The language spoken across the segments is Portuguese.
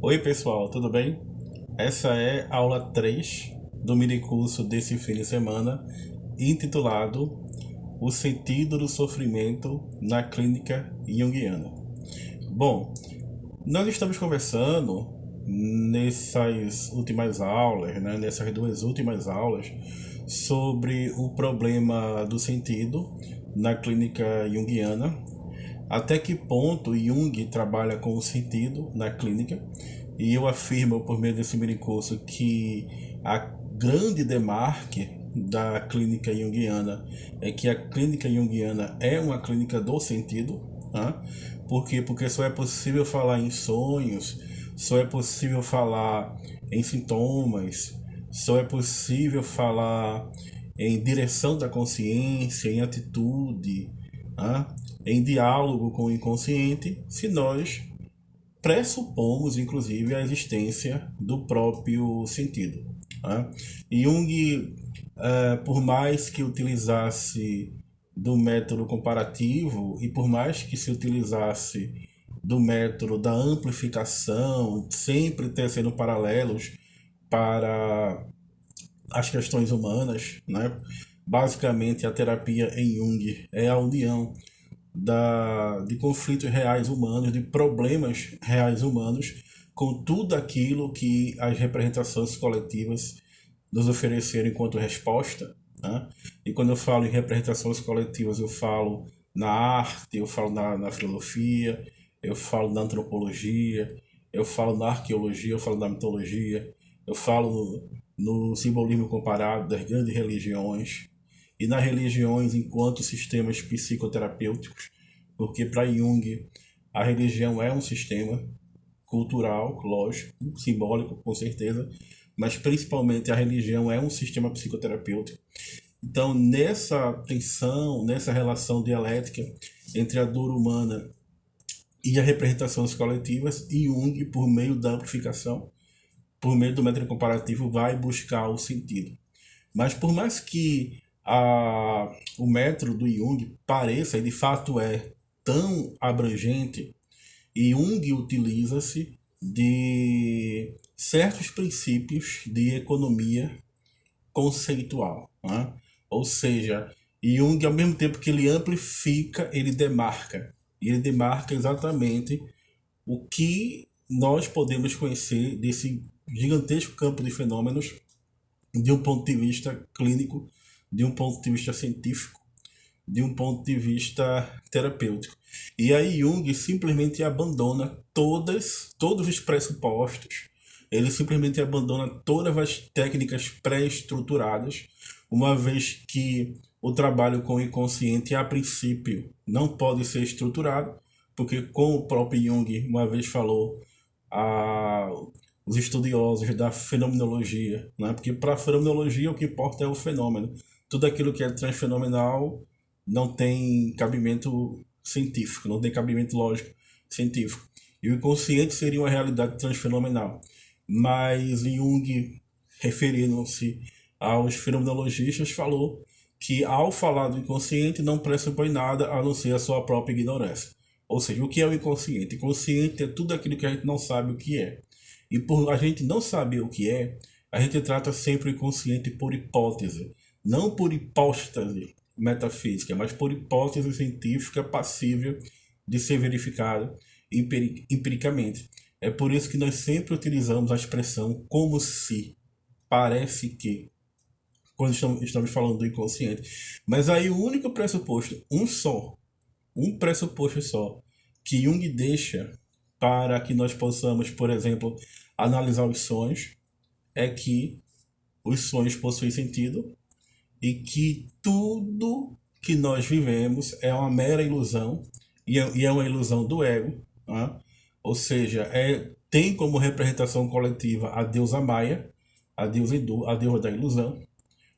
Oi, pessoal, tudo bem? Essa é a aula 3 do minicurso desse fim de semana, intitulado O Sentido do Sofrimento na Clínica Junguiana. Bom, nós estamos conversando nessas últimas aulas, nessas duas últimas aulas, sobre o problema do sentido na clínica junguiana, até que ponto Jung trabalha com o sentido na clínica, e eu afirmo por meio desse minicurso que a grande demarque da clínica junguiana é que a clínica junguiana é uma clínica do sentido. Tá? Por quê? Porque só é possível falar em sonhos, só é possível falar em sintomas, só é possível falar em direção da consciência, em atitude, tá? Em diálogo com o inconsciente, se nós pressupomos, inclusive, a existência do próprio sentido. Tá? Jung, por mais que utilizasse do método comparativo e por mais que se utilizasse do método da amplificação, sempre tecendo paralelos para as questões humanas, né? Basicamente, a terapia em Jung é a união de conflitos reais humanos, de problemas reais humanos, com tudo aquilo que as representações coletivas nos ofereceram enquanto resposta. Né? E quando eu falo em representações coletivas, eu falo na arte, eu falo na filosofia, eu falo na antropologia, eu falo na arqueologia, eu falo na mitologia, eu falo no simbolismo comparado das grandes religiões e nas religiões enquanto sistemas psicoterapêuticos, porque para Jung a religião é um sistema cultural, lógico, simbólico, com certeza, mas principalmente a religião é um sistema psicoterapêutico. Então, nessa tensão, nessa relação dialética entre a dor humana e as representações coletivas, Jung, por meio da amplificação, por meio do método comparativo, vai buscar o sentido. Mas por mais que o método do Jung pareça, e de fato é, tão abrangente, Jung utiliza-se de certos princípios de economia conceitual. Né? Ou seja, Jung, ao mesmo tempo que ele amplifica, ele demarca. E ele demarca exatamente o que nós podemos conhecer desse gigantesco campo de fenômenos de um ponto de vista clínico, de um ponto de vista científico, de um ponto de vista terapêutico. E aí Jung simplesmente abandona todos os pressupostos, ele simplesmente abandona todas as técnicas pré-estruturadas, uma vez que o trabalho com o inconsciente, a princípio, não pode ser estruturado, porque como o próprio Jung uma vez falou, a, os estudiosos da fenomenologia, né? Porque para a fenomenologia o que importa é o fenômeno. Tudo aquilo que é transfenomenal não tem cabimento científico, não tem cabimento lógico científico. E o inconsciente seria uma realidade transfenomenal. Mas Jung, referindo-se aos fenomenologistas, falou que ao falar do inconsciente não pressupõe nada a não ser a sua própria ignorância. Ou seja, o que é o inconsciente? O inconsciente é tudo aquilo que a gente não sabe o que é. E por a gente não saber o que é, a gente trata sempre o inconsciente por hipótese, não por hipóstase metafísica, mas por hipótese científica passível de ser verificada empiricamente. É por isso que nós sempre utilizamos a expressão como se, parece que, quando estamos falando do inconsciente. Mas aí o único pressuposto, um pressuposto só, que Jung deixa para que nós possamos, por exemplo, analisar os sonhos, é que os sonhos possuem sentido e que tudo que nós vivemos é uma mera ilusão e é uma ilusão do ego, né? Ou seja, tem como representação coletiva a deusa Maia, a deusa Hindu, a deusa da ilusão,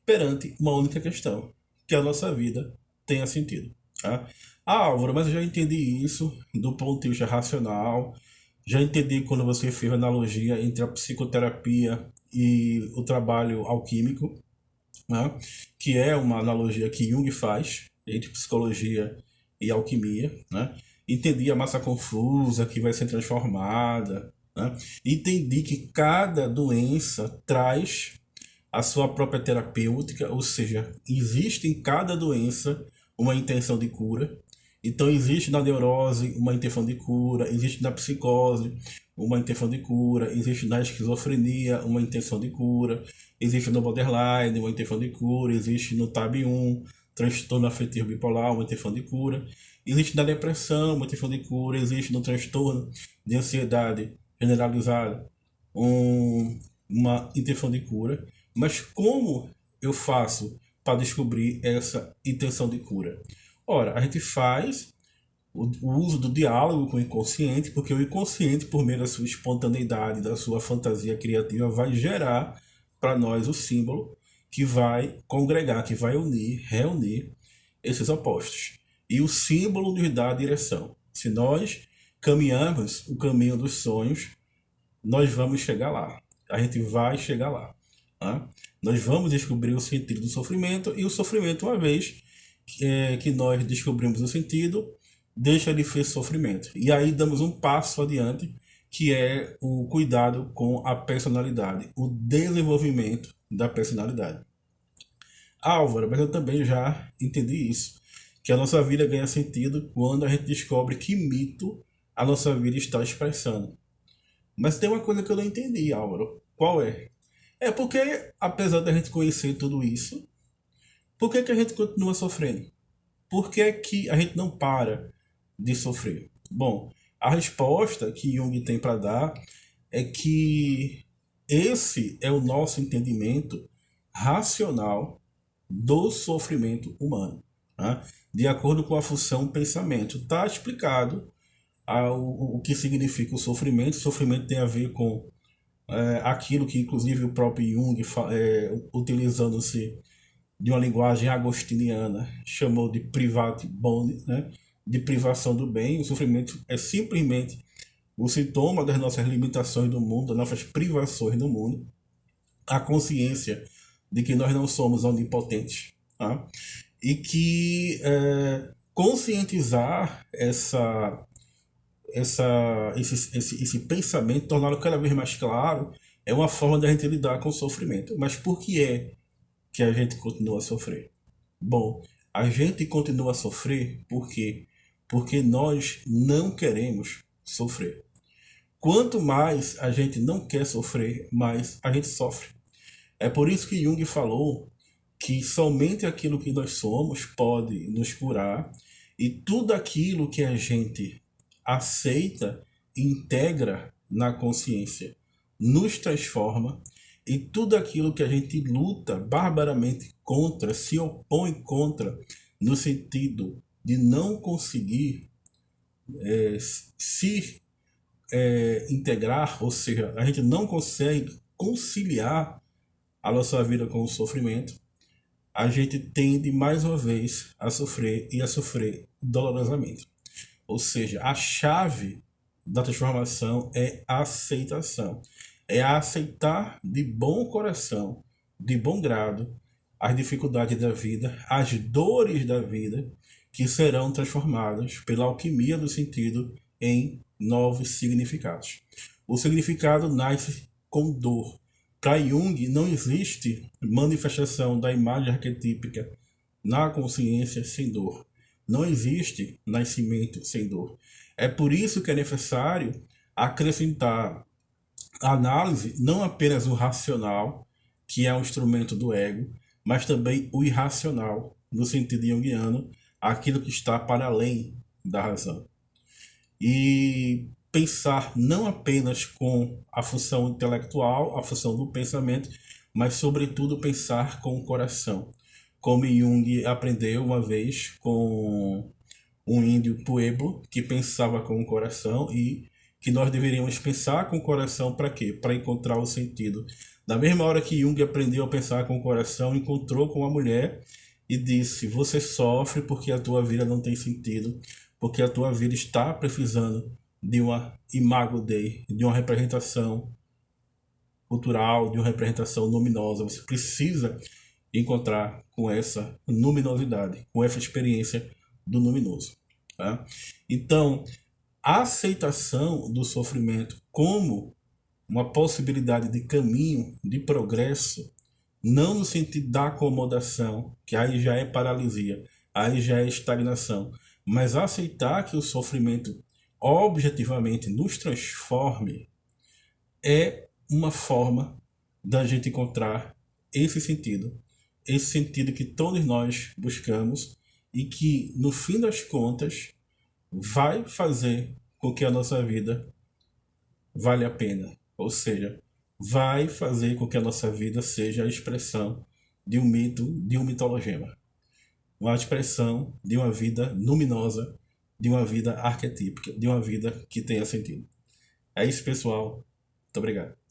perante uma única questão, que a nossa vida tenha sentido. Tá? Álvaro, mas eu já entendi isso do ponto de vista racional, já entendi quando você fez a analogia entre a psicoterapia e o trabalho alquímico, né? Que é uma analogia que Jung faz entre psicologia e alquimia. Né? Entendi a massa confusa que vai ser transformada, né? Entendi que cada doença traz a sua própria terapêutica, ou seja, existe em cada doença uma intenção de cura. Então, existe na neurose uma intenção de cura, existe na psicose uma intenção de cura, existe na esquizofrenia uma intenção de cura, existe no borderline uma intenção de cura, existe no TAB1, transtorno afetivo bipolar, uma intenção de cura, existe na depressão uma intenção de cura, existe no transtorno de ansiedade generalizada uma intenção de cura. Mas como eu faço para descobrir essa intenção de cura? Ora, a gente faz o uso do diálogo com o inconsciente, porque o inconsciente, por meio da sua espontaneidade, da sua fantasia criativa, vai gerar para nós o símbolo que vai congregar, que vai unir, reunir esses opostos. E o símbolo nos dá a direção. Se nós caminharmos o caminho dos sonhos, nós vamos chegar lá. A gente vai chegar lá. Tá? Nós vamos descobrir o sentido do sofrimento, e o sofrimento, uma vez que nós descobrimos o sentido, deixa de ser sofrimento. E aí damos um passo adiante, que é o cuidado com a personalidade, o desenvolvimento da personalidade. Álvaro, mas eu também já entendi isso, que a nossa vida ganha sentido quando a gente descobre que mito a nossa vida está expressando. Mas tem uma coisa que eu não entendi, Álvaro. Qual é? É porque, apesar da gente conhecer tudo isso, por que a gente continua sofrendo? Por que a gente não para de sofrer? Bom, a resposta que Jung tem para dar é que esse é o nosso entendimento racional do sofrimento humano, né? De acordo com a função pensamento. Está explicado o que significa o sofrimento. O sofrimento tem a ver com aquilo que, inclusive, o próprio Jung, utilizando-se de uma linguagem agostiniana, chamou de private bone, né? De privação do bem. O sofrimento é simplesmente o sintoma das nossas limitações do mundo, das nossas privações do mundo, a consciência de que nós não somos onipotentes, tá? E que conscientizar esse pensamento, torná-lo cada vez mais claro, é uma forma da gente lidar com o sofrimento. Mas por que a gente continua a sofrer? Bom, a gente continua a sofrer porque nós não queremos sofrer. Quanto mais a gente não quer sofrer, mais a gente sofre. É por isso que Jung falou que somente aquilo que nós somos pode nos curar, e tudo aquilo que a gente aceita, integra na consciência, nos transforma, e tudo aquilo que a gente luta barbaramente contra, se opõe contra, no sentido de não conseguir se integrar, ou seja, a gente não consegue conciliar a nossa vida com o sofrimento, a gente tende mais uma vez a sofrer, e a sofrer dolorosamente. Ou seja, a chave da transformação é a aceitação. É aceitar de bom coração, de bom grado, as dificuldades da vida, as dores da vida, que serão transformadas pela alquimia do sentido em novos significados. O significado nasce com dor. Para Jung, não existe manifestação da imagem arquetípica na consciência sem dor. Não existe nascimento sem dor. É por isso que é necessário acrescentar a análise, não apenas o racional, que é um instrumento do ego, mas também o irracional, no sentido junguiano, aquilo que está para além da razão. E pensar não apenas com a função intelectual, a função do pensamento, mas sobretudo pensar com o coração. Como Jung aprendeu uma vez com um índio Pueblo, que pensava com o coração, e que nós deveríamos pensar com o coração para quê? Para encontrar o sentido. Na mesma hora que Jung aprendeu a pensar com o coração, encontrou com uma mulher e disse: você sofre porque a tua vida não tem sentido, porque a tua vida está precisando de uma imago Dei, de uma representação cultural, de uma representação luminosa. Você precisa encontrar com essa luminosidade, com essa experiência do luminoso. Tá? Então, a aceitação do sofrimento como uma possibilidade de caminho, de progresso, não no sentido da acomodação, que aí já é paralisia, aí já é estagnação, mas aceitar que o sofrimento objetivamente nos transforme é uma forma da gente encontrar esse sentido que todos nós buscamos e que, no fim das contas, vai fazer com que a nossa vida valha a pena. Ou seja, vai fazer com que a nossa vida seja a expressão de um mito, de um mitologema. Uma expressão de uma vida luminosa, de uma vida arquetípica, de uma vida que tenha sentido. É isso, pessoal. Muito obrigado.